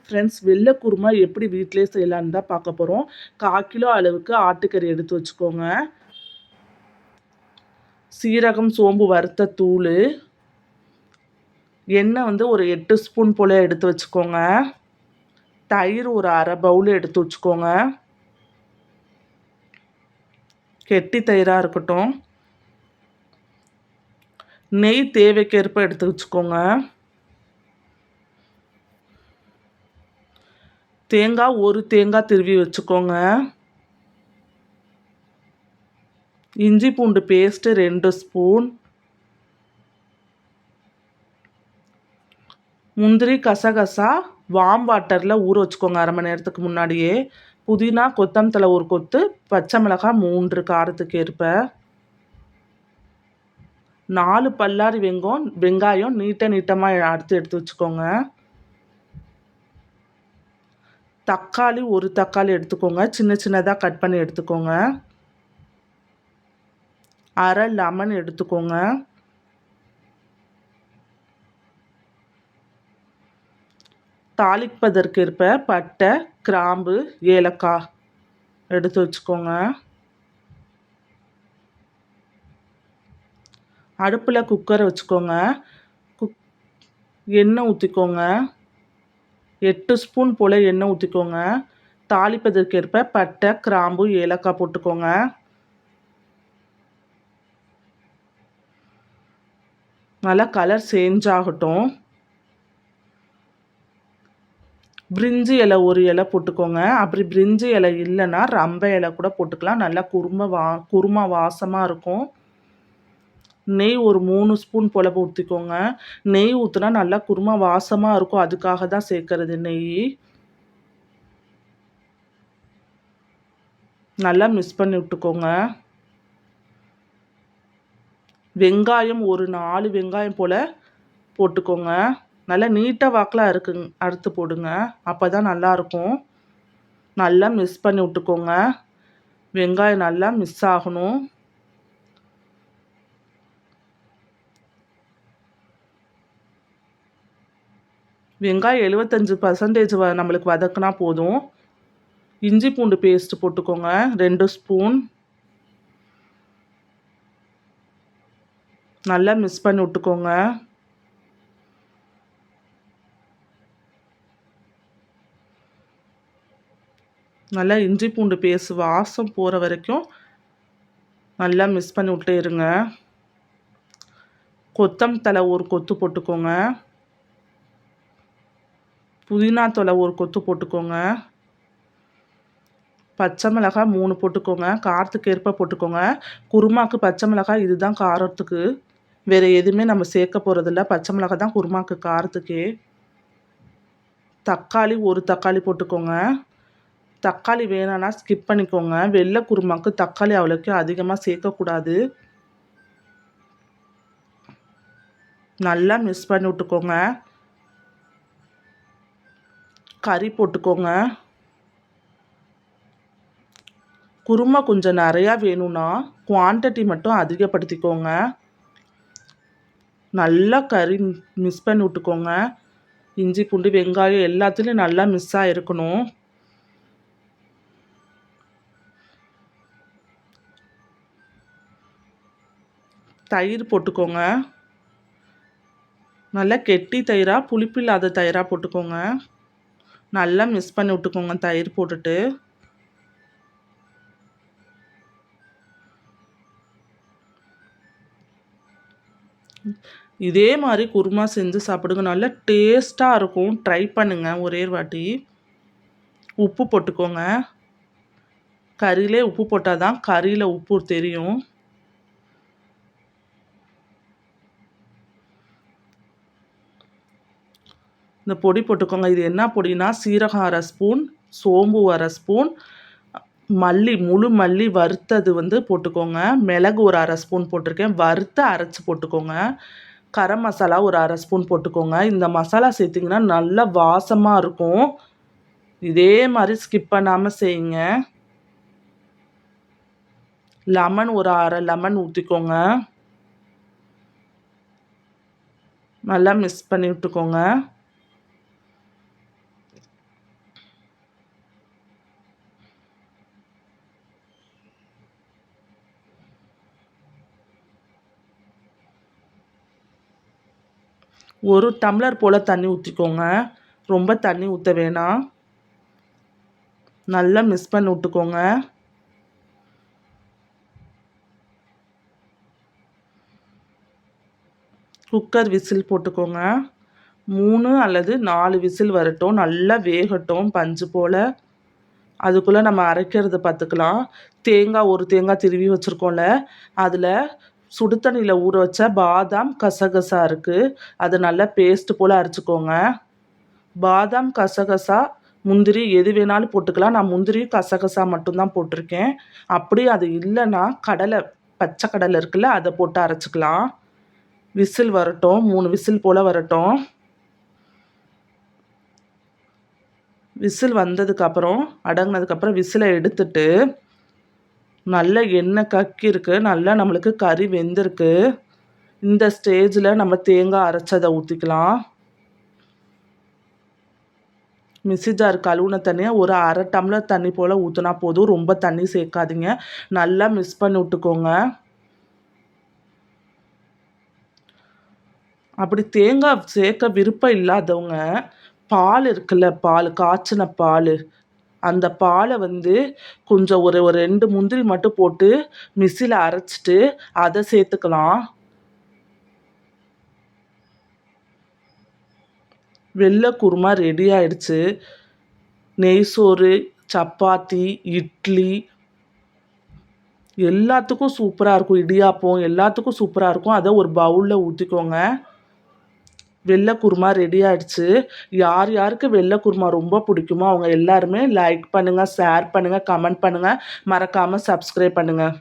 Friends, வெள்ளை குருமா எப்படி வீட்டிலே செய்யலான்னு தான் பார்க்க போகிறோம். 1/4 கிலோ அளவுக்கு ஆட்டுக்கறி எடுத்து வச்சுக்கோங்க. சீரகம், சோம்பு வறுத்த தூள், எண்ணெய் வந்து ஒரு 8 ஸ்பூன் போல் எடுத்து வச்சுக்கோங்க. தயிர் ஒரு 1/2 பவுல் எடுத்து வச்சுக்கோங்க. கெட்டி தயிராக இருக்கட்டும். நெய் தேவைக்கேற்ப எடுத்து வச்சுக்கோங்க. தேங்காய் ஒரு தேங்காய் திருவி வச்சுக்கோங்க. இஞ்சி பூண்டு பேஸ்ட்டு 2 ஸ்பூன். முந்திரி, கசகசா வார்ம் வாட்டரில் ஊற வச்சுக்கோங்க 1/2 மணி நேரத்துக்கு முன்னாடியே. புதினா, கொத்தமல்லி ஒரு கொத்து, பச்சை மிளகாய் 3 காரத்துக்கு ஏற்ப. 4 பல்லாரி வெங்காயம் நீட்டமாக அறுத்து எடுத்து வச்சுக்கோங்க. தக்காளி ஒரு தக்காளி எடுத்துக்கோங்க, சின்னதாக கட் பண்ணி எடுத்துக்கோங்க. 1/2 லெமன் எடுத்துக்கோங்க. தாளிப்பதற்கேற்ப பட்டை, கிராம்பு, ஏலக்காய் எடுத்து வச்சுக்கோங்க. அடுப்பில் குக்கரை வச்சுக்கோங்க. எண்ணெய் ஊற்றிக்கோங்க. 8 ஸ்பூன் போல் எண்ணெய் ஊற்றிக்கோங்க. தாளிப்பதற்கேற்ப பட்டை, கிராம்பு, ஏலக்காய் போட்டுக்கோங்க. நல்லா கலர் சேஞ்ச் ஆகட்டும். பிரிஞ்சி இலை ஒரு இலை போட்டுக்கோங்க. அப்படி பிரிஞ்சி இலை இல்லைன்னா ரம்பை இலை கூட போட்டுக்கலாம். நல்லா குருமா வாசமாக இருக்கும். நெய் ஒரு 3 ஸ்பூன் போல் ஊற்றிக்கோங்க. நெய் ஊற்றினா நல்லா குருமா வாசமாக இருக்கும். அதுக்காக தான் சேர்க்கறது நெய். நல்லா மிக்ஸ் பண்ணி விட்டுக்கோங்க. வெங்காயம் ஒரு 4 வெங்காயம் போல் போட்டுக்கோங்க. நல்லா நீட்டாக வாக்கில் அறுத்து போடுங்க. அப்போ தான் நல்லாயிருக்கும். நல்லா மிக்ஸ் பண்ணி விட்டுக்கோங்க. வெங்காயம் நல்லா மிக்ஸ் ஆகணும். வெங்காயம் 75% நம்மளுக்கு வதக்குனா போதும். இஞ்சி பூண்டு பேஸ்ட் போட்டுக்கோங்க 2 ஸ்பூன். நல்லா மிக்ஸ் பண்ணி விட்டுக்கோங்க. நல்லா இஞ்சி பூண்டு பேஸ்ட் வாசம் போகிற வரைக்கும் நல்லா மிக்ஸ் பண்ணி விட்டே இருங்க. கொத்தமல்லி ஒரு கொத்து போட்டுக்கோங்க. புதினா தழை ஒரு கொத்து போட்டுக்கோங்க. பச்சை மிளகாய் 3 போட்டுக்கோங்க. காரத்துக்கு ஏற்ப போட்டுக்கோங்க. குருமாக்கு பச்சை மிளகாய் இதுதான் காரத்துக்கு. வேறு எதுவுமே நம்ம சேர்க்க போகிறதில்ல. பச்சை மிளகாய் தான் குருமாக்கு காரத்துக்கே. தக்காளி ஒரு தக்காளி போட்டுக்கோங்க. தக்காளி வேணான்னா ஸ்கிப் பண்ணிக்கோங்க. வெள்ளை குருமாக்கு தக்காளி அவ்வளோக்கு அதிகமாக சேர்க்கக்கூடாது. நல்லா மிக்ஸ் பண்ணி விட்டுக்கோங்க. கறி போட்டுக்கோங்க. குருமா கொஞ்சம் நிறையா வேணும்னா குவான்டிட்டி மட்டும் அதிகப்படுத்திக்கோங்க. நல்லா கறி மிக்ஸ் பண்ணி விட்டுக்கோங்க. இஞ்சி பூண்டு வெங்காயம் எல்லாத்துலேயும் நல்லா மிக்ஸ் ஆகிருக்கணும். தயிர் போட்டுக்கோங்க. நல்லா கெட்டி தயிராக புளிப்பு இல்லாத தயிராக போட்டுக்கோங்க. நல்லா மிக்ஸ் பண்ணி விட்டுக்கோங்க தயிர் போட்டுட்டு. இதே மாதிரி குருமா செஞ்சு சாப்பிடுங்க. நல்லா டேஸ்ட்டாக இருக்கும். ட்ரை பண்ணுங்கள் ஒரே வாட்டி. உப்பு போட்டுக்கோங்க. கறியிலே உப்பு போட்டால் தான் கறியில் உப்பு தெரியும். இந்த பொடி போட்டுக்கோங்க. இது என்ன பொடினா சீரகம் 1/2 ஸ்பூன், சோம்பு 1/2 ஸ்பூன், முழு மல்லி வறுத்தது வந்து போட்டுக்கோங்க. மிளகு ஒரு 1/2 ஸ்பூன் போட்டிருக்கேன். வறுத்து அரைச்சி போட்டுக்கோங்க. கரம் மசாலா ஒரு 1/2 ஸ்பூன் போட்டுக்கோங்க. இந்த மசாலா சேர்த்திங்கன்னா நல்லா வாசமாக இருக்கும். இதே மாதிரி ஸ்கிப் பண்ணாமல் செய்யுங்க. லெமன் ஒரு 1/2 லெமன் ஊற்றிக்கோங்க. நல்லா மிக்ஸ் பண்ணி விட்டுக்கோங்க. 1 டம்ளர் போல் தண்ணி ஊற்றிக்கோங்க. ரொம்ப தண்ணி ஊற்ற வேணாம். நல்லா மிக்ஸ் பண்ணி விட்டுக்கோங்க. குக்கர் விசில் போட்டுக்கோங்க. 3 அல்லது 4 விசில் வரட்டும். நல்லா வேகட்டும் பஞ்சு போல். அதுக்குள்ளே நம்ம அரைக்கிறத பார்த்துக்கலாம். தேங்காய் 1 தேங்காய் திருவி வச்சுருக்கோம்ல, அதில் சுடு தண்ணியில் ஊற வச்ச பாதாம் கசகசா இருக்குது. அதை நல்லா பேஸ்ட்டு போல் அரைச்சிக்கோங்க. பாதாம் கசகசா முந்திரி எது வேணாலும் போட்டுக்கலாம். நான் முந்திரி கசகசா மட்டும்தான் போட்டிருக்கேன். அப்படி அது இல்லைன்னா கடலை, பச்சை கடலை இருக்குல்ல, அதை போட்டு அரைச்சிக்கலாம். விசில் வரட்டும். 3 விசில் போல் வரட்டும். விசில் வந்ததுக்கப்புறம் அடங்கினதுக்கப்புறம் விசிலை எடுத்துட்டு நல்ல எண்ணெய் கக்கியிருக்கு. நல்லா நம்மளுக்கு கறி வெந்திருக்கு. இந்த ஸ்டேஜில் நம்ம தேங்காய் அரைச்சதை ஊற்றிக்கலாம். மிக்ஸி ஜார் கழுவுன தண்ணியை ஒரு 1/2 டம்ளர் தண்ணி போல் ஊற்றினா போதும். ரொம்ப தண்ணி சேர்க்காதீங்க. நல்லா மிக்ஸ் பண்ணி விட்டுக்கோங்க. அப்படி தேங்காய் சேர்க்க விருப்பம் இல்லாதவங்க பால் இருக்குல்ல, பால் காய்ச்சின பால், அந்த பாலை கொஞ்சம் ஒரு 2 முந்திரி மட்டும் போட்டு மிக்ஸியில் அரைச்சிட்டு அதை சேர்த்துக்கலாம். வெள்ளை குருமா ரெடி ஆயிடுச்சு. நெய் சோறு, சப்பாத்தி, இட்லி எல்லாத்துக்கும் சூப்பராக இருக்கும். இடியாப்பம் எல்லாத்துக்கும் சூப்பராக இருக்கும். அதை ஒரு பவுலில் ஊற்றிக்கோங்க. வெள்ளை குருமா ரெடி ஆயிடுச்சு. யார் யாருக்கு வெள்ளை குருமா ரொம்ப பிடிக்குமோ அவங்க எல்லாருமே லைக் பண்ணுங்கள், ஷேர் பண்ணுங்கள், கமெண்ட் பண்ணுங்கள். மறக்காமல் சப்ஸ்கிரைப் பண்ணுங்கள்.